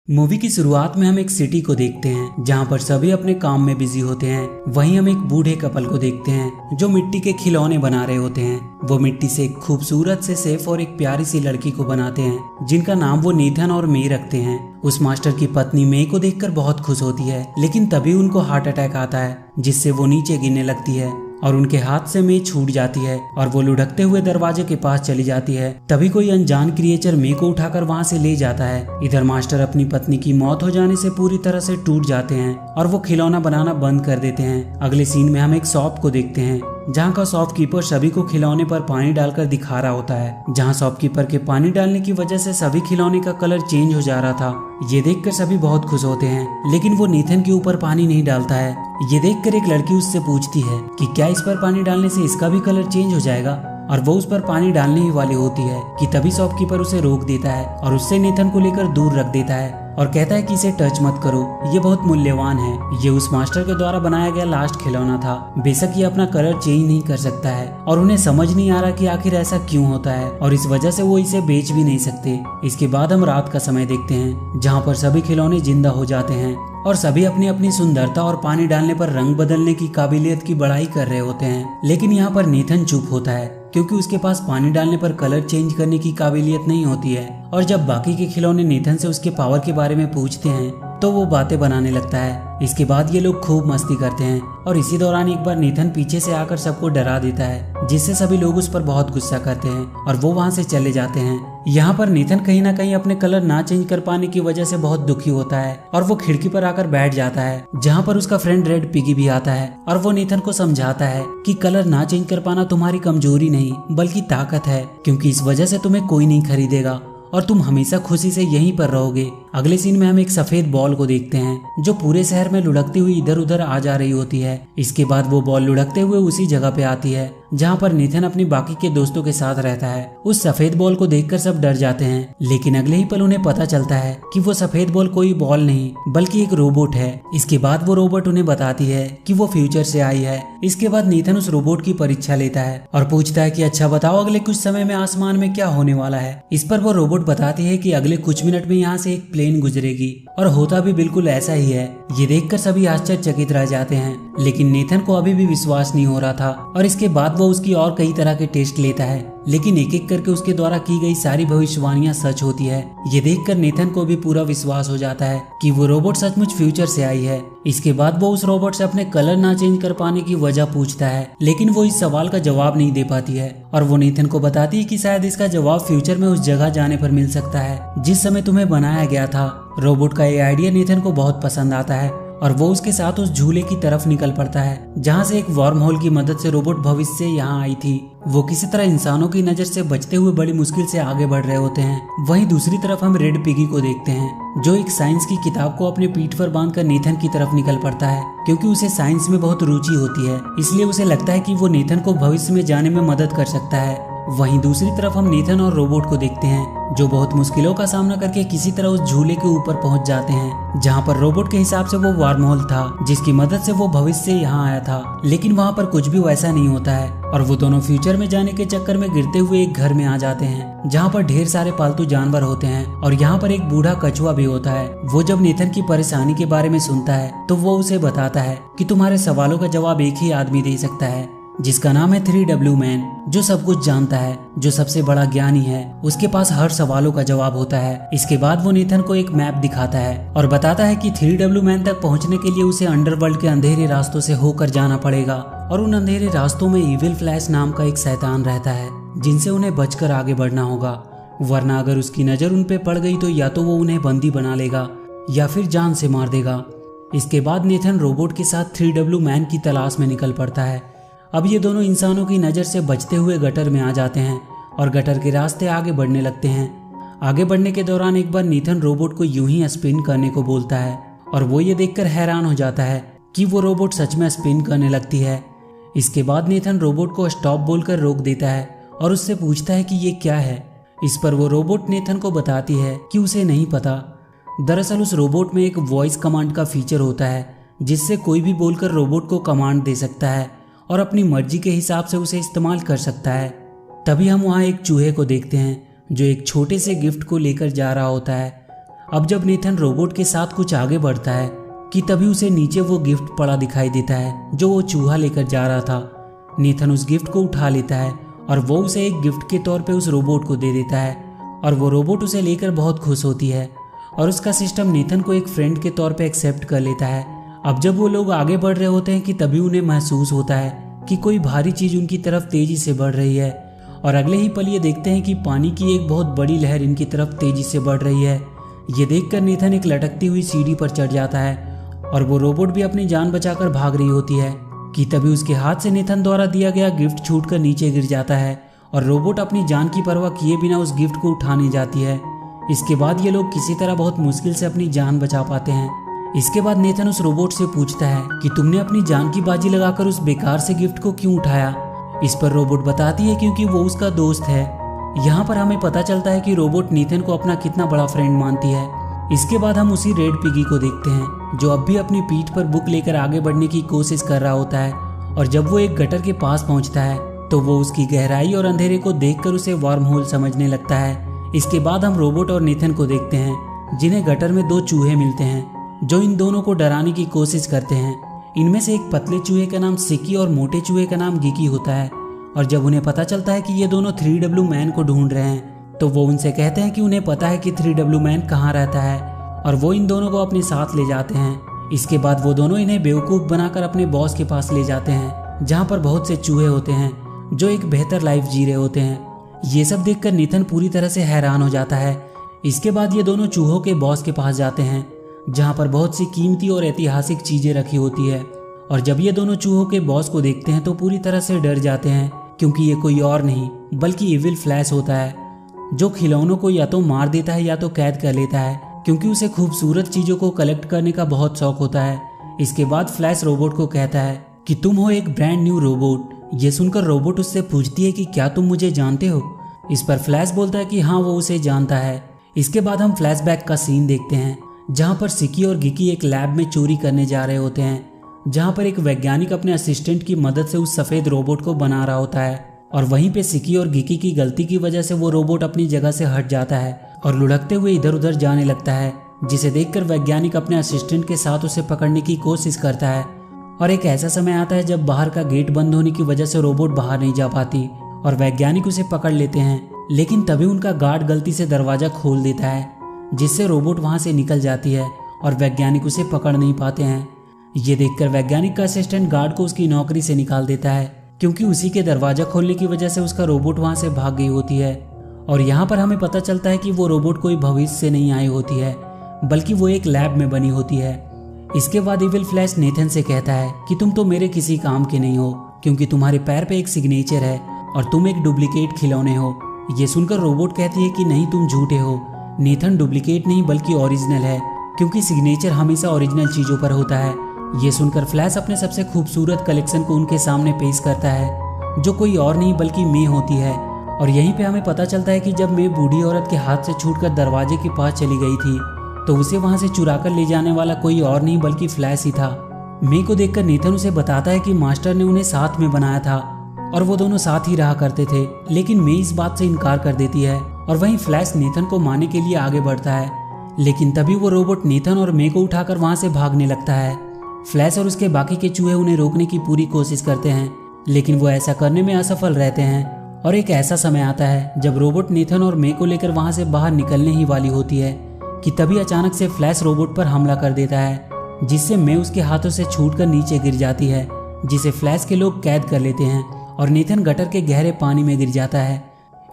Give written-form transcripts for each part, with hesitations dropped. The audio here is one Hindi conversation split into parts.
मूवी की शुरुआत में हम एक सिटी को देखते हैं जहां पर सभी अपने काम में बिजी होते हैं। वहीं हम एक बूढ़े कपल को देखते हैं जो मिट्टी के खिलौने बना रहे होते हैं। वो मिट्टी से एक खूबसूरत से सेफ और एक प्यारी सी लड़की को बनाते हैं जिनका नाम वो नेथन और मे रखते हैं। उस मास्टर की पत्नी मे को देखकर बहुत खुश होती है, लेकिन तभी उनको हार्ट अटैक आता है जिससे वो नीचे गिरने लगती है और उनके हाथ से मे छूट जाती है और वो लुढ़कते हुए दरवाजे के पास चली जाती है। तभी कोई अनजान क्रिएचर मे को उठाकर वहां से ले जाता है। इधर मास्टर अपनी पत्नी की मौत हो जाने से पूरी तरह से टूट जाते हैं और वो खिलौना बनाना बंद कर देते हैं। अगले सीन में हम एक शॉप को देखते हैं जहाँ का शॉपकीपर सभी को खिलौने पर पानी डालकर दिखा रहा होता है। जहाँ शॉपकीपर के पानी डालने की वजह से सभी खिलौने का कलर चेंज हो जा रहा था। ये देखकर सभी बहुत खुश होते हैं, लेकिन वो नेथन के ऊपर पानी नहीं डालता है। ये देखकर एक लड़की उससे पूछती है कि क्या इस पर पानी डालने से इसका भी कलर चेंज हो जाएगा, और वो उस पर पानी डालने ही वाली होती है कि तभी शॉपकीपर उसे रोक देता है और उससे नेथन को लेकर दूर रख देता है और कहता है कि इसे टच मत करो, ये बहुत मूल्यवान है। ये उस मास्टर के द्वारा बनाया गया लास्ट खिलौना था। बेशक ये अपना कलर चेंज नहीं कर सकता है और उन्हें समझ नहीं आ रहा कि आखिर ऐसा क्यों होता है, और इस वजह से वो इसे बेच भी नहीं सकते। इसके बाद हम रात का समय देखते हैं जहाँ पर सभी खिलौने जिंदा हो जाते हैं और सभी अपनी अपनी सुंदरता और पानी डालने पर रंग बदलने की काबिलियत की बड़ाई कर रहे होते हैं। लेकिन यहाँ पर नेथन चुप होता है क्योंकि उसके पास पानी डालने पर कलर चेंज करने की काबिलियत नहीं होती है। और जब बाकी के खिलौने नेथन से उसके पावर के बारे में पूछते हैं तो वो बातें बनाने लगता है। इसके बाद ये लोग खूब मस्ती करते हैं और इसी दौरान एक बार नेथन पीछे से आकर सबको डरा देता है, जिससे सभी लोग उस पर बहुत गुस्सा करते हैं और वो वहाँ से चले जाते हैं। यहाँ पर नेथन कहीं ना कहीं अपने कलर ना चेंज कर पाने की वजह से बहुत दुखी होता है और वो खिड़की पर आकर बैठ जाता है, जहाँ पर उसका फ्रेंड रेड पिगी भी आता है और वो नेथन को समझाता है कि कलर ना चेंज कर पाना तुम्हारी कमजोरी नहीं बल्कि ताकत है, क्योंकि इस वजह से तुम्हें कोई नहीं खरीदेगा और तुम हमेशा खुशी से यहीं पर रहोगे। अगले सीन में हम एक सफेद बॉल को देखते हैं जो पूरे शहर में लुढ़कती हुई इधर उधर आ जा रही होती है। इसके बाद वो बॉल लुढ़कते हुए उसी जगह पे आती है जहाँ पर नेथन अपनी बाकी के दोस्तों के साथ रहता है। उस सफेद बॉल को देखकर सब डर जाते हैं, लेकिन अगले ही पल उन्हें पता चलता है कि वो सफेद बॉल कोई बॉल नहीं बल्कि एक रोबोट है। इसके बाद वो रोबोट उन्हें बताती है कि वो फ्यूचर से आई है। इसके बाद नेथन उस रोबोट की परीक्षा लेता है और पूछता है कि अच्छा बताओ अगले कुछ समय में आसमान में क्या होने वाला है। इस पर वो रोबोट बताती है कि अगले कुछ मिनट में यहाँ से एक प्लेन गुजरेगी, और होता भी बिल्कुल ऐसा ही है। ये देखकर सभी आश्चर्यचकित रह जाते हैं, लेकिन नेथन को अभी भी विश्वास नहीं हो रहा था और इसके बाद वो उसकी और कई तरह के टेस्ट लेता है, लेकिन एक एक करके उसके द्वारा की गई सारी भविष्यवाणियां सच होती है। ये देखकर नेथन को भी पूरा विश्वास हो जाता है कि वो रोबोट सचमुच फ्यूचर से आई है। इसके बाद वो उस रोबोट से अपने कलर ना चेंज कर पाने की वजह पूछता है, लेकिन वो इस सवाल का जवाब नहीं दे पाती है और वो नेथन को बताती है कि शायद इसका जवाब फ्यूचर में उस जगह जाने पर मिल सकता है जिस समय तुम्हें बनाया गया था। रोबोट का ये आइडिया नेथन को बहुत पसंद आता है और वो उसके साथ उस झूले की तरफ निकल पड़ता है जहाँ से एक वर्म होल की मदद से रोबोट भविष्य से यहाँ आई थी। वो किसी तरह इंसानों की नजर से बचते हुए बड़ी मुश्किल से आगे बढ़ रहे होते हैं। वहीं दूसरी तरफ हम रेड पिगी को देखते हैं जो एक साइंस की किताब को अपने पीठ पर बांधकर नेथन की तरफ निकल पड़ता है, क्योंकि उसे साइंस में बहुत रुचि होती है। इसलिए उसे लगता है कि वो नेथन को भविष्य में जाने में मदद कर सकता है। वहीं दूसरी तरफ हम नेथन और रोबोट को देखते हैं जो बहुत मुश्किलों का सामना करके किसी तरह उस झूले के ऊपर पहुंच जाते हैं, जहां पर रोबोट के हिसाब से वो वर्म होल था जिसकी मदद से वो भविष्य से यहाँ आया था। लेकिन वहां पर कुछ भी वैसा नहीं होता है और वो दोनों फ्यूचर में जाने के चक्कर में गिरते हुए एक घर में आ जाते हैं जहाँ पर ढेर सारे पालतू जानवर होते हैं और यहाँ पर एक बूढ़ा कछुआ भी होता है। वो जब नेथन की परेशानी के बारे में सुनता है तो वो उसे बताता है कि तुम्हारे सवालों का जवाब एक ही आदमी दे सकता है, जिसका नाम है 3W मैन, जो सब कुछ जानता है, जो सबसे बड़ा ज्ञानी है। उसके पास हर सवालों का जवाब होता है। इसके बाद वो नेथन को एक मैप दिखाता है और बताता है कि 3W मैन तक पहुंचने के लिए उसे अंडरवर्ल्ड के अंधेरे रास्तों से होकर जाना पड़ेगा और उन अंधेरे रास्तों में इविल फ्लैश नाम का एक शैतान रहता है जिनसे उन्हें बचकर आगे बढ़ना होगा, वरना अगर उसकी नजर उन पे पड़ गई तो या तो वो उन्हें बंदी बना लेगा या फिर जान से मार देगा। इसके बाद नेथन रोबोट के साथ 3W मैन की तलाश में निकल पड़ता है। अब ये दोनों इंसानों की नज़र से बचते हुए गटर में आ जाते हैं और गटर के रास्ते आगे बढ़ने लगते हैं। आगे बढ़ने के दौरान एक बार नेथन रोबोट को यूं ही स्पिन करने को बोलता है और वो ये देखकर हैरान हो जाता है कि वो रोबोट सच में स्पिन करने लगती है। इसके बाद नेथन रोबोट को स्टॉप बोलकर रोक देता है और उससे पूछता है कि ये क्या है। इस पर वो रोबोट नेथन को बताती है कि उसे नहीं पता। दरअसल उस रोबोट में एक वॉइस कमांड का फीचर होता है जिससे कोई भी बोलकर रोबोट को कमांड दे सकता है और अपनी मर्जी के हिसाब से उसे इस्तेमाल कर सकता है। तभी हम वहाँ एक चूहे को देखते हैं जो एक छोटे से गिफ्ट को लेकर जा रहा होता है। अब जब नेथन रोबोट के साथ कुछ आगे बढ़ता है कि तभी उसे नीचे वो गिफ्ट पड़ा दिखाई देता है जो वो चूहा लेकर जा रहा था। नेथन उस गिफ्ट को उठा लेता है और वो उसे एक गिफ्ट के तौर पे उस रोबोट को दे देता है और वो रोबोट उसे लेकर बहुत खुश होती है और उसका सिस्टम नेथन को एक फ्रेंड के तौर पे एक्सेप्ट कर लेता है। अब जब वो लोग आगे बढ़ रहे होते हैं कि तभी उन्हें महसूस होता है कि कोई भारी चीज उनकी तरफ तेजी से बढ़ रही है और अगले ही पल ये देखते हैं कि पानी की एक बहुत बड़ी लहर इनकी तरफ तेजी से बढ़ रही है। ये देखकर नेथन एक लटकती हुई सीढ़ी पर चढ़ जाता है और वो रोबोट भी अपनी जान बचाकर भाग रही होती है कि तभी उसके हाथ से नेथन द्वारा दिया गया गिफ्ट छूटकर नीचे गिर जाता है और रोबोट अपनी जान की परवाह किए बिना उस गिफ्ट को उठाने जाती है। इसके बाद ये लोग किसी तरह बहुत मुश्किल से अपनी जान बचा पाते हैं। इसके बाद नेथन उस रोबोट से पूछता है कि तुमने अपनी जान की बाजी लगाकर उस बेकार से गिफ्ट को क्यों उठाया। इस पर रोबोट बताती है क्योंकि वो उसका दोस्त है। यहाँ पर हमें पता चलता है कि रोबोट नेथन को अपना कितना बड़ा फ्रेंड मानती है। इसके बाद हम उसी रेड पिगी को देखते हैं जो अब भी अपनी पीठ पर बुक लेकर आगे बढ़ने की कोशिश कर रहा होता है और जब वो एक गटर के पास पहुंचता है तो वो उसकी गहराई और अंधेरे को देखकर उसे वार्म होल समझने लगता है। इसके बाद हम रोबोट और नेथन को देखते हैं जिन्हें गटर में दो चूहे मिलते हैं जो इन दोनों को डराने की कोशिश करते हैं। इनमें से एक पतले चूहे का नाम सिकी और मोटे चूहे का नाम गिकी होता है और जब उन्हें पता चलता है कि ये दोनों 3W मैन को ढूंढ रहे हैं तो वो उनसे कहते हैं कि उन्हें पता है कि 3W मैन कहाँ रहता है और वो इन दोनों को अपने साथ ले जाते हैं। इसके बाद वो दोनों इन्हें बेवकूफ़ बनाकर अपने बॉस के पास ले जाते हैं जहाँ पर बहुत से चूहे होते हैं जो एक बेहतर लाइफ जी रहे होते हैं। ये सब देखकर नेथन पूरी तरह से हैरान हो जाता है। इसके बाद ये दोनों चूहों के बॉस के पास जाते हैं जहाँ पर बहुत सी कीमती और ऐतिहासिक चीजें रखी होती है और जब ये दोनों चूहों के बॉस को देखते हैं तो पूरी तरह से डर जाते हैं क्योंकि ये कोई और नहीं बल्कि इविल फ्लैश होता है जो खिलौनों को या तो मार देता है या तो कैद कर लेता है क्योंकि उसे खूबसूरत चीजों को कलेक्ट करने का बहुत शौक होता है। इसके बाद फ्लैश रोबोट को कहता है कि तुम हो एक ब्रांड न्यू रोबोट। ये सुनकर रोबोट उससे पूछती है कि क्या तुम मुझे जानते हो। इस पर फ्लैश बोलता है कि हाँ वो उसे जानता है। इसके बाद हम फ्लैशबैक का सीन देखते हैं जहाँ पर सिकी और गिकी एक लैब में चोरी करने जा रहे होते हैं जहाँ पर एक वैज्ञानिक अपने असिस्टेंट की मदद से उस सफेद रोबोट को बना रहा होता है और वहीं पे सिकी और गिकी की गलती की वजह से वो रोबोट अपनी जगह से हट जाता है और लुढ़कते हुए इधर उधर जाने लगता है जिसे देखकर वैज्ञानिक अपने असिस्टेंट के साथ उसे पकड़ने की कोशिश करता है। और एक ऐसा समय आता है जब बाहर का गेट बंद होने की वजह से रोबोट बाहर नहीं जा पाती और वैज्ञानिक उसे पकड़ लेते हैं लेकिन तभी उनका गार्ड गलती से दरवाजा खोल देता है जिससे रोबोट वहां से निकल जाती है और वैज्ञानिक उसे पकड़ नहीं पाते हैं। ये देखकर वैज्ञानिक का असिस्टेंट गार्ड को उसकी नौकरी से निकाल देता है क्योंकि उसी के दरवाजा खोलने की वजह से उसका रोबोट वहां से भाग गई होती है। और यहाँ पर हमें पता चलता है कि वो रोबोट कोई भविष्य से नहीं आई होती है बल्कि वो एक लैब में बनी होती है। इसके बाद इविल फ्लैश नेथन से कहता है कि तुम तो मेरे किसी काम के नहीं हो क्योंकि तुम्हारे पैर पे एक सिग्नेचर है और तुम एक डुप्लीकेट खिलौने हो। ये सुनकर रोबोट कहती है कि नहीं तुम झूठे हो, नेथन डुप्लीकेट नहीं बल्कि ओरिजिनल है क्योंकि सिग्नेचर हमेशा ओरिजिनल चीजों पर होता है। ये सुनकर फ्लैश अपने सबसे खूबसूरत कलेक्शन को उनके सामने पेश करता है जो कोई और नहीं बल्कि मे होती है। और यहीं पे हमें पता चलता है कि जब मे बूढ़ी औरत के हाथ से छूटकर दरवाजे के पास चली गई थी तो उसे वहां से चुराकर ले जाने वाला कोई और नहीं बल्कि फ्लैश ही था। मे को देखकर नेथन उसे बताता है कि मास्टर ने उन्हें साथ में बनाया था और वो दोनों साथ ही रहा करते थे, लेकिन मे इस बात से इनकार कर देती है और वहीं फ्लैश नेथन को मारने के लिए आगे बढ़ता है लेकिन तभी वो रोबोट नेथन और मे को उठाकर वहां से भागने लगता है। फ्लैश और उसके बाकी के चूहे उन्हें रोकने की पूरी कोशिश करते हैं लेकिन वो ऐसा करने में असफल रहते हैं। और एक ऐसा समय आता है जब रोबोट नेथन और मे को लेकर वहां से बाहर निकलने ही वाली होती है कि तभी अचानक से फ्लैश रोबोट पर हमला कर देता है जिससे मे उसके हाथों से छूटकर नीचे गिर जाती है जिसे फ्लैश के लोग कैद कर लेते हैं और नेथन गटर के गहरे पानी में गिर जाता है।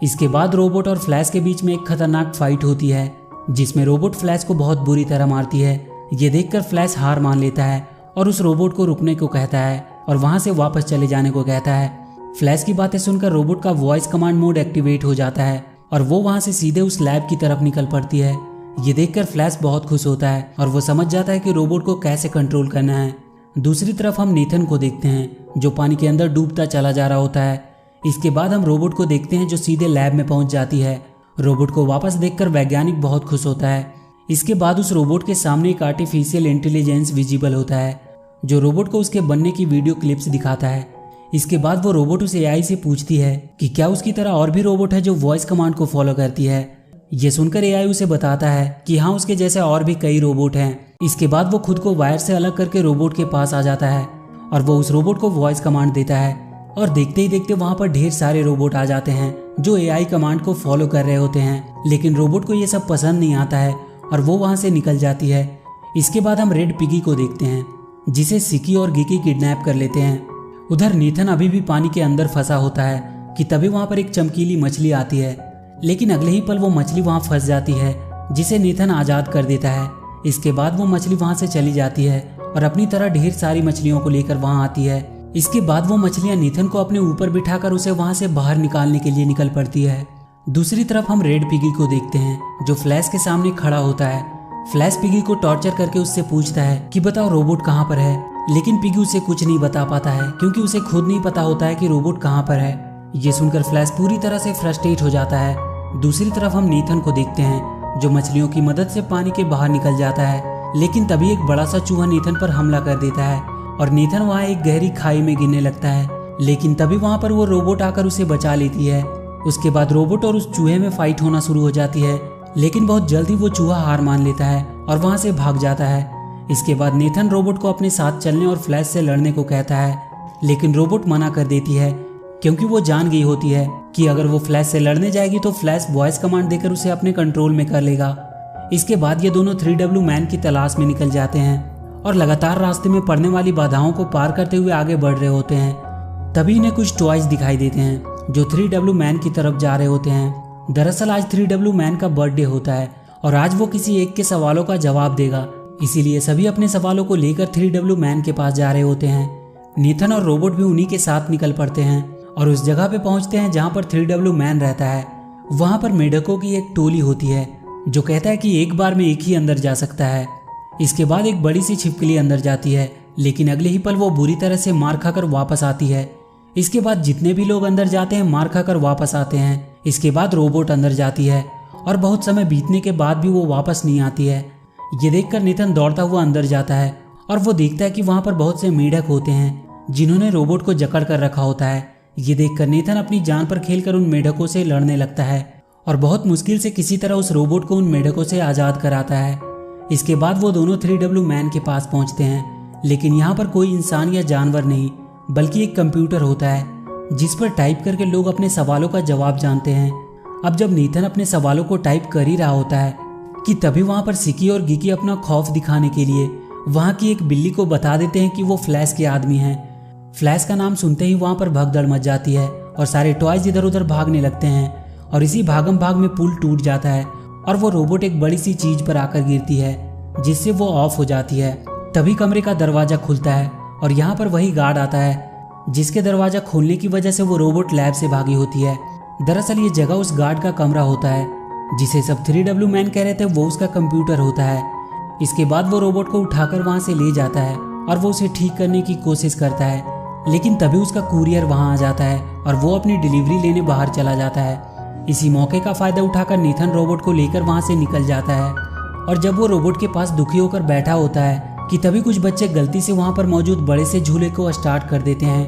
इसके बाद रोबोट और फ्लैश के बीच में एक खतरनाक फाइट होती है जिसमें रोबोट फ्लैश को बहुत बुरी तरह मारती है। ये देखकर फ्लैश हार मान लेता है और उस रोबोट को रुकने को कहता है और वहां से वापस चले जाने को कहता है। फ्लैश की बातें सुनकर रोबोट का वॉइस कमांड मोड एक्टिवेट हो जाता है और वो वहां से सीधे उस लैब की तरफ निकल पड़ती है। ये देखकर फ्लैश बहुत खुश होता है और वो समझ जाता है कि रोबोट को कैसे कंट्रोल करना है। दूसरी तरफ हम नेथन को देखते हैं जो पानी के अंदर डूबता चला जा रहा होता है। इसके बाद हम रोबोट को देखते हैं जो सीधे लैब में पहुंच जाती है। रोबोट को वापस देखकर वैज्ञानिक बहुत खुश होता है। इसके बाद उस रोबोट के सामने एक आर्टिफिशियल इंटेलिजेंस विजिबल होता है जो रोबोट को उसके बनने की वीडियो क्लिप्स दिखाता है। इसके बाद वो रोबोट उस एआई से पूछती है कि क्या उसकी तरह और भी रोबोट है जो वॉइस कमांड को फॉलो करती है। ये सुनकर एआई उसे बताता है कि हाँ, उसके जैसे और भी कई रोबोट हैं। इसके बाद वो खुद को वायर से अलग करके रोबोट के पास आ जाता है और वो उस रोबोट को वॉइस कमांड देता है और देखते ही देखते वहाँ पर ढेर सारे रोबोट आ जाते हैं जो एआई कमांड को फॉलो कर रहे होते हैं। लेकिन रोबोट को ये सब पसंद नहीं आता है और वो वहाँ से निकल जाती है। इसके बाद हम रेड पिगी को देखते हैं जिसे सिकी और गिकी किडनैप कर लेते हैं। उधर नीथन अभी भी पानी के अंदर फंसा होता है कि तभी वहाँ पर एक चमकीली मछली आती है, लेकिन अगले ही पल वो मछली वहाँ फंस जाती है जिसे नीथन आजाद कर देता है। इसके बाद वो मछली वहाँ से चली जाती है और अपनी तरह ढेर सारी मछलियों को लेकर वहाँ आती है। इसके बाद वो मछलियाँ नीथन को अपने ऊपर बिठाकर उसे वहाँ से बाहर निकालने के लिए निकल पड़ती है। दूसरी तरफ हम रेड पिगी को देखते हैं जो फ्लैश के सामने खड़ा होता है। फ्लैश पिगी को टॉर्चर करके उससे पूछता है कि बताओ रोबोट कहाँ पर है, लेकिन पिगी उसे कुछ नहीं बता पाता है क्योंकि उसे खुद नहीं पता होता है कि रोबोट कहाँ पर है। ये सुनकर फ्लैश पूरी तरह से फ्रस्ट्रेट हो जाता है। दूसरी तरफ हम नीथन को देखते हैं जो मछलियों की मदद से पानी के बाहर निकल जाता है, लेकिन तभी एक बड़ा सा चूहा नीथन पर हमला कर देता है और नीथन वहाँ एक गहरी खाई में गिरने लगता है। लेकिन तभी वहाँ पर वो रोबोट आकर उसे बचा लेती है। उसके बाद रोबोट और उस चूहे में फाइट होना शुरू हो जाती है, लेकिन बहुत जल्दी वो चूहा हार मान लेता है और वहाँ से भाग जाता है। इसके बाद नीथन रोबोट को अपने साथ चलने और फ्लैश से लड़ने को कहता है, लेकिन रोबोट मना कर देती है क्योंकि वो जान गई होती है कि अगर वो फ्लैश से लड़ने जाएगी तो फ्लैश वॉइस कमांड देकर उसे अपने कंट्रोल में कर लेगा। इसके बाद ये दोनों 3W मैन की तलाश में निकल जाते हैं और लगातार रास्ते में पड़ने वाली बाधाओं को पार करते हुए आगे बढ़ रहे होते हैं। तभी इन्हें कुछ टॉयज दिखाई देते हैं जो 3W मैन की तरफ जा रहे होते हैं। दरअसल आज 3W मैन का बर्थडे होता है और आज वो किसी एक के सवालों का जवाब देगा, इसीलिए सभी अपने सवालों को लेकर 3W मैन के पास जा रहे होते हैं। नीथन और रोबोट भी उन्हीं के साथ निकल पड़ते हैं और उस जगह पे पहुंचते हैं जहां पर 3W मैन रहता है। वहां पर मेढकों की एक टोली होती है जो कहता है कि एक बार में एक ही अंदर जा सकता है। इसके बाद एक बड़ी सी छिपकली अंदर जाती है, लेकिन अगले ही पल वो बुरी तरह से मार खाकर वापस आती है। इसके बाद जितने भी लोग अंदर जाते हैं मार खाकर वापस आते हैं। इसके बाद रोबोट अंदर जाती है और बहुत समय बीतने के बाद भी वो वापस नहीं आती है। ये देखकर नीथन दौड़ता हुआ अंदर जाता है और वो देखता है कि वहां पर बहुत से मेढक होते हैं जिन्होंने रोबोट को जकड़ कर रखा होता है। ये देखकर नीथन अपनी जान पर खेलकर उन मेढकों से लड़ने लगता है और बहुत मुश्किल से किसी तरह उस रोबोट को उन मेढकों से आजाद कराता है। इसके बाद वो दोनों 3W मैन के पास पहुंचते हैं, लेकिन यहाँ पर कोई इंसान या जानवर नहीं बल्कि एक कंप्यूटर होता है जिस पर टाइप करके लोग अपने सवालों का जवाब जानते हैं। अब जब नीथन अपने सवालों को टाइप कर ही रहा होता है कि तभी वहाँ पर सिकी और गिकी अपना खौफ दिखाने के लिए वहाँ की एक बिल्ली को बता देते हैं कि वो फ्लैश के आदमी हैं। फ्लैश का नाम सुनते ही वहाँ पर भगदड़ मच जाती है और सारे टॉयज इधर उधर भागने लगते हैं और इसी भागम भाग में पुल टूट जाता है और वो रोबोट एक बड़ी सी चीज पर आकर गिरती है जिससे वो ऑफ हो जाती है। तभी कमरे का दरवाजा खुलता है और यहाँ पर वही गार्ड आता है जिसके दरवाजा खोलने की वजह से वो रोबोट लैब से भागी होती है। दरअसल ये जगह उस गार्ड का कमरा होता है जिसे सब 3W मैन कह रहे थे वो उसका कंप्यूटर होता है। इसके बाद वो रोबोट को उठाकर वहाँ से ले जाता है और वो उसे ठीक करने की कोशिश करता है, लेकिन तभी उसका कुरियर वहाँ आ जाता है और वो अपनी डिलीवरी लेने बाहर चला जाता है। इसी मौके का फायदा उठाकर नीथन रोबोट को लेकर वहाँ से निकल जाता है और जब वो रोबोट के पास दुखी होकर बैठा होता है कि तभी कुछ बच्चे गलती से वहाँ पर मौजूद बड़े से झूले को स्टार्ट कर देते हैं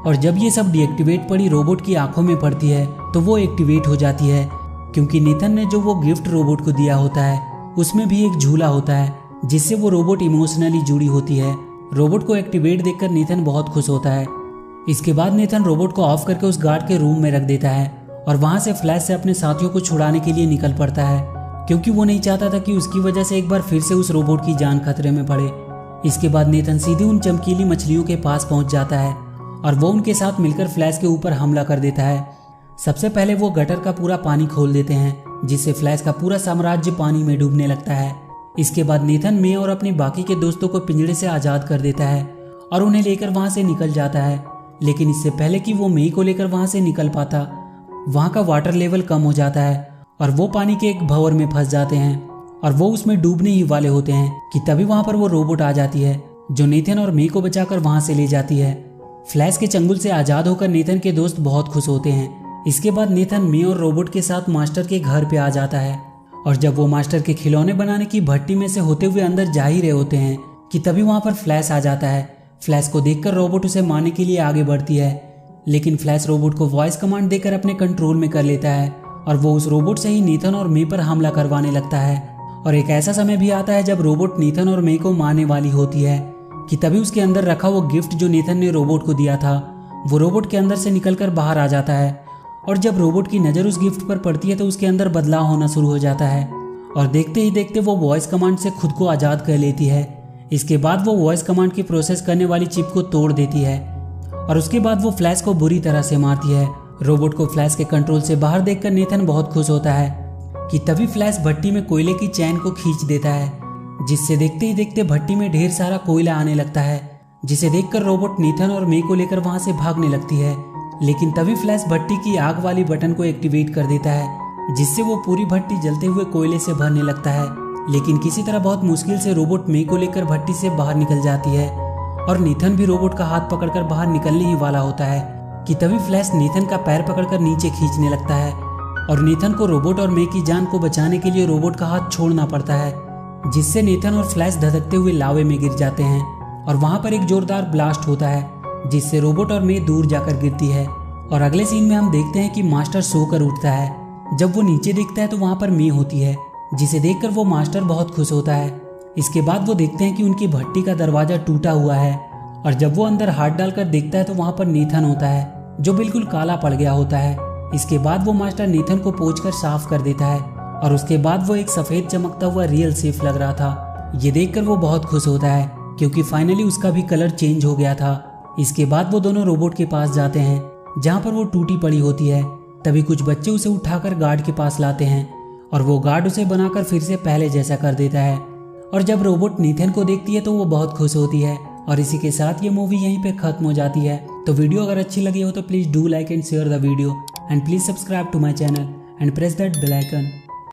और जब ये सब डीएक्टिवेट पड़ी रोबोट की आंखों में पड़ती है तो वो एक्टिवेट हो जाती है क्योंकि नीथन ने जो वो गिफ्ट रोबोट को दिया होता है उसमें भी एक झूला होता है जिससे वो रोबोट इमोशनली जुड़ी होती है। रोबोट को एक्टिवेट देखकर नीथन बहुत खुश होता है। इसके बाद नीथन रोबोट को ऑफ करके उस गार्ड के रूम में रख देता है और वहां से फ्लैश से अपने साथियों को छुड़ाने के लिए निकल पड़ता है क्योंकि वो नहीं चाहता था कि उसकी वजह से एक बार फिर से उस रोबोट की जान खतरे में पड़े। इसके बाद नीथन सीधे उन चमकीली मछलियों के पास पहुंच जाता है और वो उनके साथ मिलकर फ्लैश के ऊपर हमला कर देता है। सबसे पहले वो गटर का पूरा पानी खोल देते हैं जिससे फ्लैश का पूरा साम्राज्य पानी में डूबने लगता है। इसके बाद नीथन मे और अपने बाकी के दोस्तों को पिंजरे से आजाद कर देता है और उन्हें लेकर वहां से निकल जाता है, लेकिन इससे पहले कि वो मे को लेकर वहां से निकल पाता वहां का वाटर लेवल कम हो जाता है और वो पानी के एक भंवर में फंस जाते हैं और वो उसमें डूबने ही वाले होते हैं कि तभी वहां पर वो रोबोट आ जाती है जो नीथन और मे को बचाकर वहां से ले जाती है। फ्लैश के चंगुल से आजाद होकर नीथन के दोस्त बहुत खुश होते हैं। इसके बाद नीथन मे और रोबोट के साथ मास्टर के घर पे आ जाता है और जब वो मास्टर के खिलौने बनाने की भट्टी में से होते हुए अंदर जा ही रहे होते हैं कि तभी वहां पर फ्लैश आ जाता है। फ्लैश को देखकर रोबोट उसे मारने के लिए आगे बढ़ती है, लेकिन फ्लैश रोबोट को वॉइस कमांड देकर अपने कंट्रोल में कर लेता है और वो उस रोबोट से ही नीथन और मे पर हमला करवाने लगता है। और एक ऐसा समय भी आता है जब रोबोट नीथन और मे को मारने वाली होती है कि तभी उसके अंदर रखा वो गिफ्ट जो नीथन ने रोबोट को दिया था वो रोबोट के अंदर से निकलकर बाहर आ जाता है। और जब रोबोट की नज़र उस गिफ्ट पर पड़ती है तो उसके अंदर बदलाव होना शुरू हो जाता है और देखते ही देखते वो वॉइस कमांड से खुद को आज़ाद कर लेती है। इसके बाद वो वॉइस कमांड की प्रोसेस करने वाली चिप को तोड़ देती है और उसके बाद वो फ्लैश को बुरी तरह से मारती है। रोबोट को फ्लैश के कंट्रोल से बाहर देखकर नीथन बहुत खुश होता है कि तभी फ्लैश भट्टी में कोयले की चैन को खींच देता है, जिससे देखते ही देखते भट्टी में ढेर सारा कोयला आने लगता है, जिसे देखकर रोबोट नीथन और मे को लेकर वहां से भागने लगती है। लेकिन तभी फ्लैश भट्टी की आग वाली बटन को एक्टिवेट कर देता है, जिससे वो पूरी भट्टी जलते हुए कोयले से भरने लगता है। लेकिन किसी तरह बहुत मुश्किल से रोबोट मे को लेकर भट्टी से बाहर निकल जाती है और नीथन भी रोबोट का हाथ पकड़कर बाहर निकलने ही वाला होता है कि तभी फ्लैश नीथन का पैर पकड़कर नीचे खींचने लगता है और नीथन को रोबोट और मे की जान को बचाने के लिए रोबोट का हाथ छोड़ना पड़ता है, जिससे नीथन और फ्लैश धधकते हुए लावे में गिर जाते हैं और वहां पर एक जोरदार ब्लास्ट होता है, जिससे रोबोट और मे दूर जाकर गिरती है। और अगले सीन में हम देखते हैं कि मास्टर सोकर उठता है। जब वो नीचे देखता है तो वहां पर मे होती है, जिसे देखकर वो मास्टर बहुत खुश होता है। इसके बाद वो देखते हैं कि उनकी भट्टी का दरवाजा टूटा हुआ है और जब वो अंदर हाथ डालकर देखता है तो वहां पर नीथन होता है जो बिल्कुल काला पड़ गया होता है। इसके बाद वो मास्टर नीथन को पोंछकर साफ कर देता है और उसके बाद वो एक सफेद चमकता हुआ रियल सेफ लग रहा था। ये देखकर वो बहुत खुश होता है क्योंकि फाइनली उसका भी कलर चेंज हो गया था। इसके बाद वो दोनों रोबोट के पास जाते हैं जहाँ पर वो टूटी पड़ी होती है। तभी कुछ बच्चे उसे उठाकर गार्ड के पास लाते हैं और वो गार्ड उसे बनाकर फिर से पहले जैसा कर देता है। और जब रोबोट नीथन को देखती है तो वो बहुत खुश होती है। और इसी के साथ ये मूवी यहीं पे खत्म हो जाती है। तो वीडियो अगर अच्छी लगी हो तो please do like and share the video and please subscribe to my channel and press that bell icon.